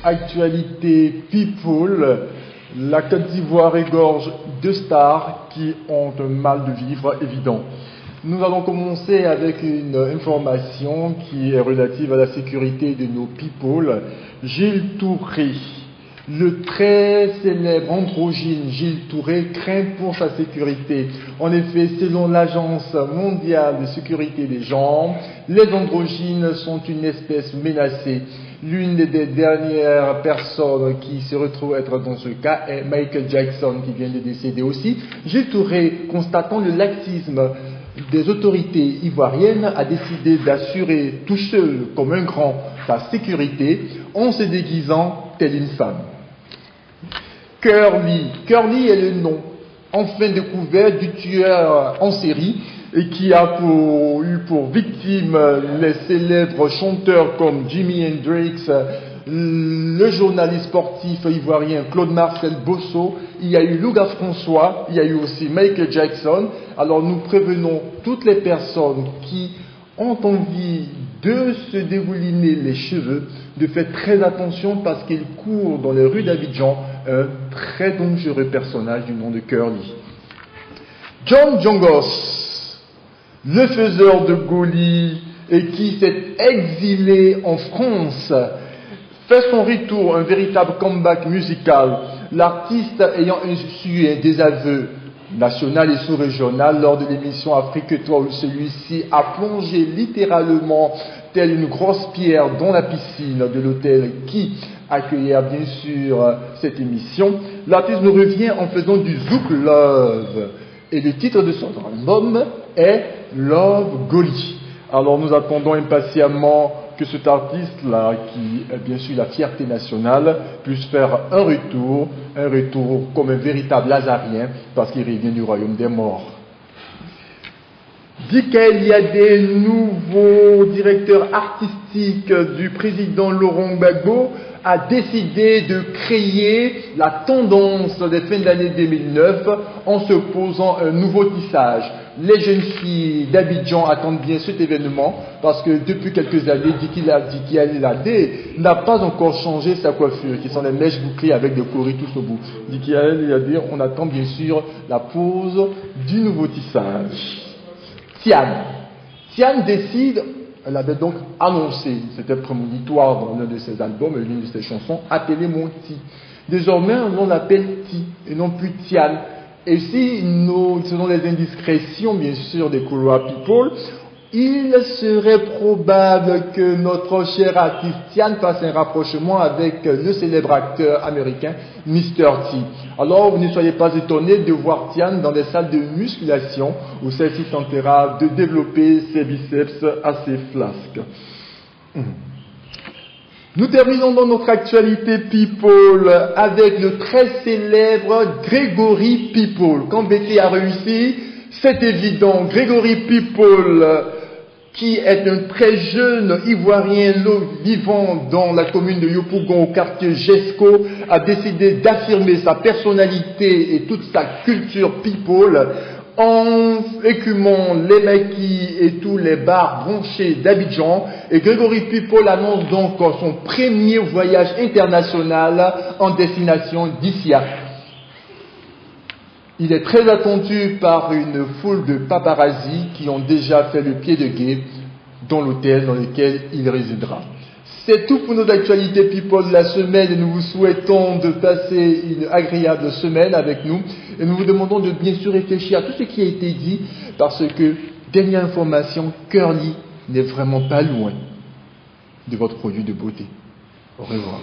actualité people, la Côte d'Ivoire égorge deux stars qui ont un mal de vivre évident. Nous allons commencer avec une information qui est relative à la sécurité de nos people. Gilles Touré, le très célèbre androgyne Gilles Touré craint pour sa sécurité. En effet, selon l'Agence mondiale de sécurité des gens, les androgynes sont une espèce menacée. L'une des dernières personnes qui se retrouve être dans ce cas est Michael Jackson, qui vient de décéder aussi. Gilles Touré, constatant le laxisme des autorités ivoiriennes, a décidé d'assurer tout seul, comme un grand, sa sécurité en se déguisant telle une femme. Curly est le nom enfin découvert du tueur en série et qui a eu pour victime les célèbres chanteurs comme Jimi Hendrix, le journaliste sportif ivoirien Claude Marcel Bosso, il y a eu Louga François, il y a eu aussi Michael Jackson. Alors nous prévenons toutes les personnes qui ont envie de se dégouliner les cheveux, de faire très attention parce qu'il court dans les rues d'Abidjan un très dangereux personnage du nom de Curly. John Djongos, le faiseur de Goli et qui s'est exilé en France, fait son retour, un véritable comeback musical. L'artiste ayant reçu des aveux national et sous-régional lors de l'émission Afrique Toi où celui-ci a plongé littéralement telle une grosse pierre dans la piscine de l'hôtel qui accueillait bien sûr cette émission. L'artiste nous revient en faisant du Zouk Love et le titre de son album est Love Goli. Alors nous attendons impatiemment que cet artiste-là, qui est bien sûr la fierté nationale, puisse faire un retour comme un véritable Lazarien, parce qu'il revient du royaume des morts. Dit qu'il y a des nouveaux directeurs artistiques du président Laurent Gbagbo a décidé de créer la tendance des fins d'année 2009 en se posant un nouveau tissage. Les jeunes filles d'Abidjan attendent bien cet événement parce que depuis quelques années, Diki Alade n'a pas encore changé sa coiffure, qui sont les mèches bouclées avec des coris tous au bout. Diki Alade, on attend bien sûr la pose du nouveau tissage. Tian décide, elle avait donc annoncé, c'était prémonitoire dans l'un de ses albums, l'une de ses chansons, appelée Mon Ti. Désormais, on l'appelle Ti et non plus Tian. Et si selon les indiscrétions, bien sûr, des couloirs people, il serait probable que notre cher artiste Tian fasse un rapprochement avec le célèbre acteur américain Mr. T. Alors, ne soyez pas étonnés de voir Tian dans des salles de musculation où celle-ci tentera de développer ses biceps assez flasques. Nous terminons dans notre actualité people avec le très célèbre Grégory People. Quand BT a réussi, c'est évident. Grégory People, qui est un très jeune Ivoirien vivant dans la commune de Yopougon au quartier Jesco, a décidé d'affirmer sa personnalité et toute sa culture people en écumant les maquis et tous les bars branchés d'Abidjan. Et Grégory People annonce donc son premier voyage international en destination d'Issia. Il est très attendu par une foule de paparazzi qui ont déjà fait le pied de guet dans l'hôtel dans lequel il résidera. C'est tout pour nos actualités people de la semaine et nous vous souhaitons de passer une agréable semaine avec nous et nous vous demandons de bien sûr réfléchir à tout ce qui a été dit parce que, dernière information, Curly n'est vraiment pas loin de votre produit de beauté. Au revoir.